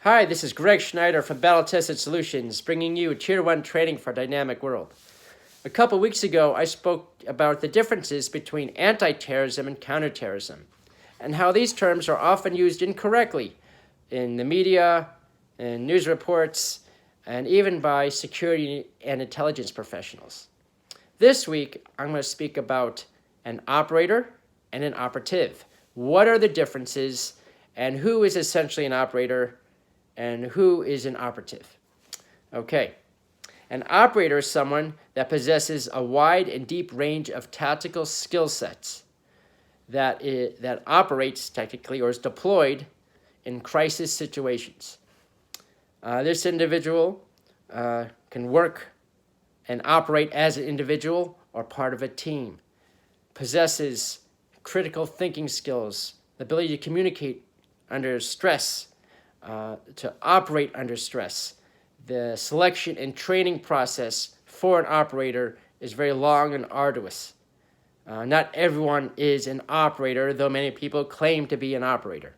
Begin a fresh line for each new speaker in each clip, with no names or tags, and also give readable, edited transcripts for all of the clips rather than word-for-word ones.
Hi, this is Greg Schneider from Battle Tested Solutions, bringing you Tier 1 training for a dynamic world. A couple weeks ago, I spoke about the differences between anti-terrorism and counterterrorism, and how these terms are often used incorrectly in the media, in news reports, and even by security and intelligence professionals. This week, I'm going to speak about an operator and an operative. What are the differences, and who is essentially an operator, and who is an operative? Okay, an operator is someone that possesses a wide and deep range of tactical skill sets that operates technically or is deployed in crisis situations. This individual can work and operate as an individual or part of a team, possesses critical thinking skills, the ability to communicate under stress, to operate under stress. The selection and training process for an operator is very long and arduous. Not everyone is an operator, though many people claim to be an operator.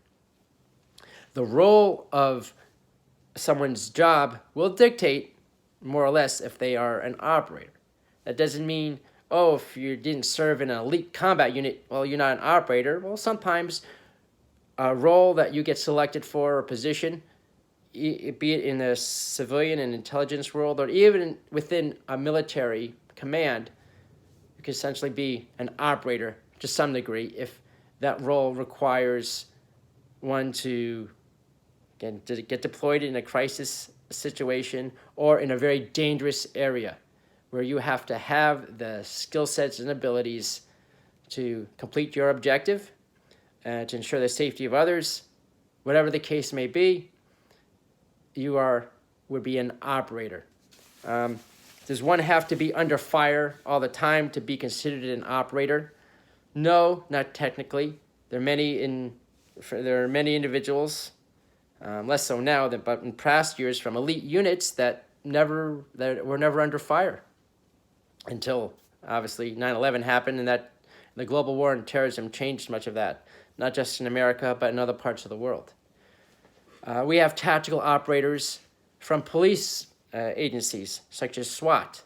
The role of someone's job will dictate, more or less, if they are an operator. That doesn't mean, if you didn't serve in an elite combat unit, you're not an operator. Well, sometimes a role that you get selected for, or position, be it in the civilian and intelligence world, or even within a military command, you can essentially be an operator to some degree if that role requires one to get deployed in a crisis situation or in a very dangerous area where you have to have the skill sets and abilities to complete your objective, to ensure the safety of others. Whatever the case may be, would be an operator. Does one have to be under fire all the time to be considered an operator? No, not technically. There are many individuals, less so now, but in past years, from elite units that were never under fire until obviously 9/11 happened, and that the global war on terrorism changed much of that, not just in America, but in other parts of the world. We have tactical operators from police agencies, such as SWAT,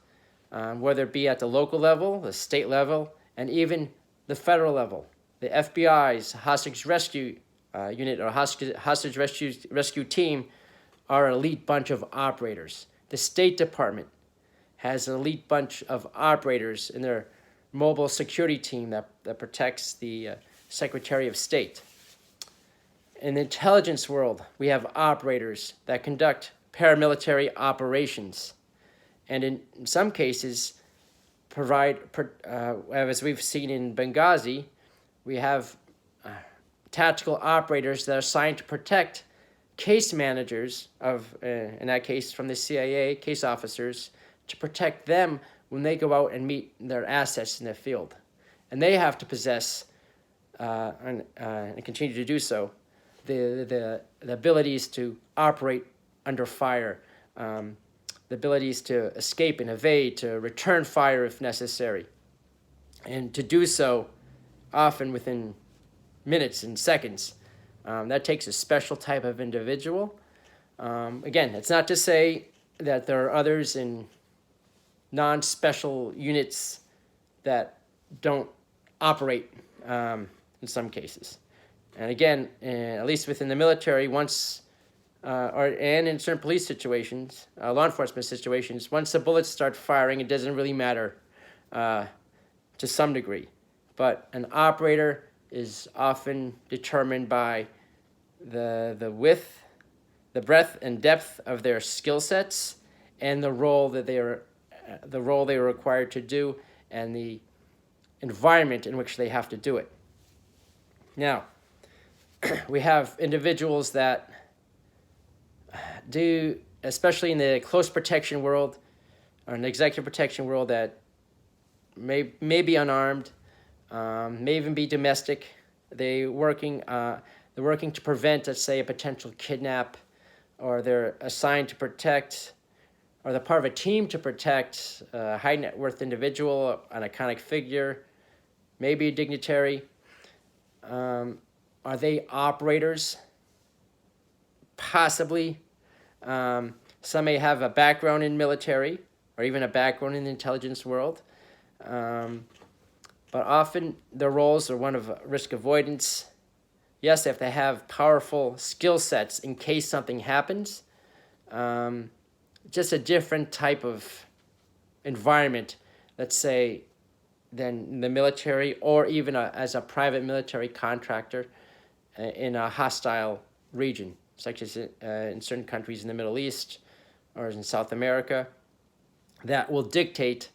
whether it be at the local level, the state level, and even the federal level. The FBI's hostage rescue unit or hostage rescue team are an elite bunch of operators. The State Department has an elite bunch of operators in their mobile security team that protects the Secretary of State. In the intelligence world, we have operators that conduct paramilitary operations, and in some cases provide, as we've seen in Benghazi, we have tactical operators that are assigned to protect case managers in that case from the CIA, case officers, to protect them when they go out and meet their assets in the field. And they have to possess, and continue to do so, the abilities to operate under fire, the abilities to escape and evade, to return fire if necessary, and to do so often within minutes and seconds. That takes a special type of individual. Again, it's not to say that there are others in non-special units that don't operate in some cases. And again, at least within the military, and in certain police situations, law enforcement situations, once the bullets start firing, it doesn't really matter to some degree. But an operator is often determined by the width, the breadth and depth of their skill sets, and the role they are required to do, and the environment in which they have to do it. Now, we have individuals that do, especially in the close protection world or in the executive protection world, that may be unarmed, may even be domestic. They're working to prevent, let's say, a potential kidnap, or they're assigned to protect, or they're part of a team to protect a high net worth individual, an iconic figure, maybe a dignitary. Are they operators? possibly some may have a background in military or even a background in the intelligence world. But often their roles are one of risk avoidance. Yes, if they have powerful skill sets in case something happens, just a different type of environment, let's say, than the military, or even as a private military contractor in a hostile region, such as in certain countries in the Middle East or in South America, that will dictate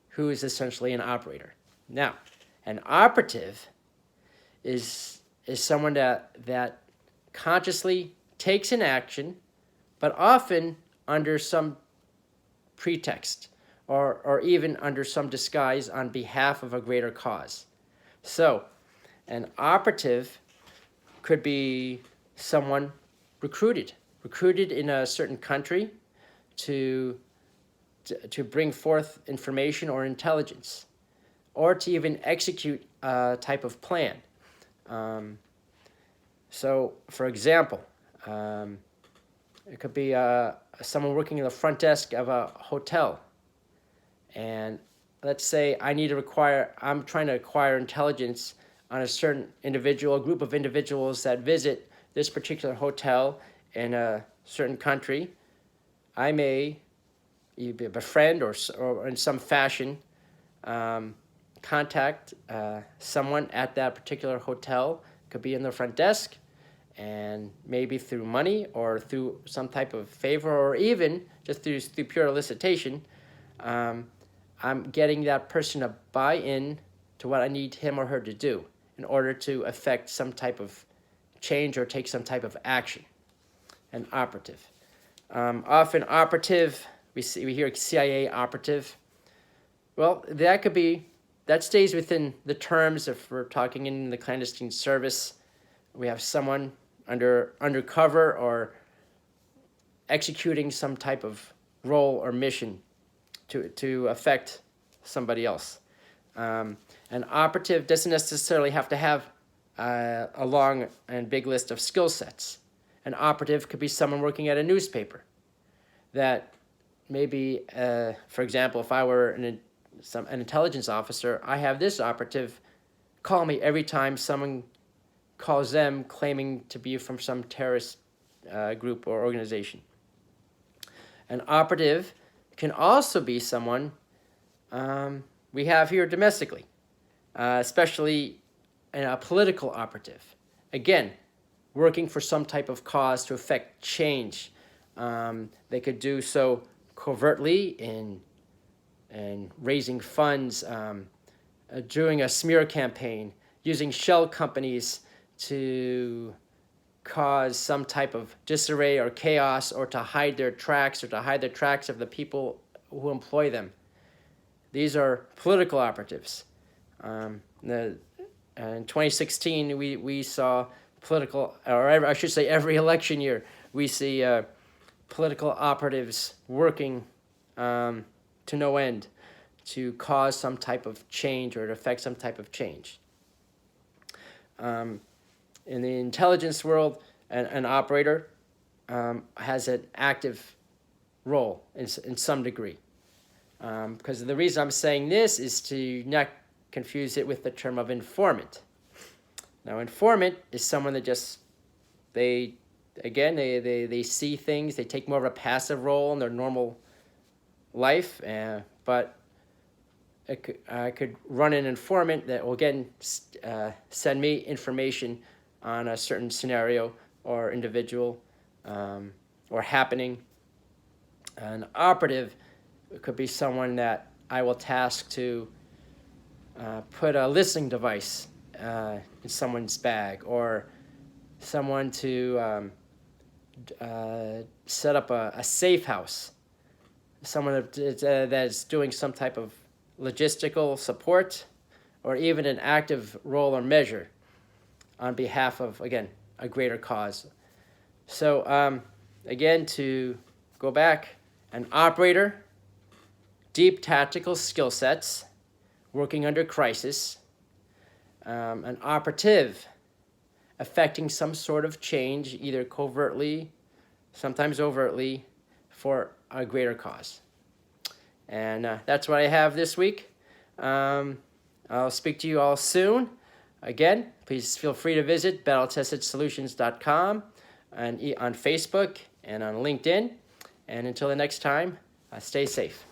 who is essentially an operator. Now, an operative is someone that consciously takes an action, but often under some pretext or even under some disguise on behalf of a greater cause. So, an operative could be someone recruited in a certain country to bring forth information or intelligence, or to even execute a type of plan. So, for example, it could be someone working in the front desk of a hotel, and let's say I'm trying to acquire intelligence on a certain individual, a group of individuals that visit this particular hotel in a certain country. I may befriend or in some fashion contact someone at that particular hotel. Could be in the front desk, and maybe through money or through some type of favor, or even just through pure elicitation, I'm getting that person to buy in to what I need him or her to do in order to effect some type of change or take some type of action. An operative. Often operative, we hear CIA operative. Well, that stays within the terms if we're talking in the clandestine service. We have someone undercover or executing some type of role or mission to affect somebody else. An operative doesn't necessarily have to have a long and big list of skill sets. An operative could be someone working at a newspaper that maybe, for example, if I were an intelligence officer, I have this operative call me every time someone calls them claiming to be from some terrorist group or organization. An operative can also be someone we have here domestically, especially a political operative. Again, working for some type of cause to effect change. They could do so covertly in raising funds, doing a smear campaign, using shell companies to cause some type of disarray or chaos, or to hide their tracks, or to hide the tracks of the people who employ them. These are political operatives. In 2016, we saw I should say every election year, we see political operatives working to no end to cause some type of change or to affect some type of change. In the intelligence world, an operator has an active role in some degree. Because the reason I'm saying this is to not confuse it with the term of informant. Now, informant is someone that just, they see things, they take more of a passive role in their normal life, but I could run an informant that will again send me information on a certain scenario or individual or happening. An operative could be someone that I will task to put a listening device in someone's bag, or someone to set up a safe house, someone that's doing some type of logistical support, or even an active role or measure on behalf of, again, a greater cause. So, again, to go back, an operator, deep tactical skill sets, working under crisis. An operative, affecting some sort of change, either covertly sometimes overtly, for a greater cause. And that's what I have this week. I'll speak to you all soon. Again, please feel free to visit battletestedsolutions.com and on Facebook and on LinkedIn. And until the next time, stay safe.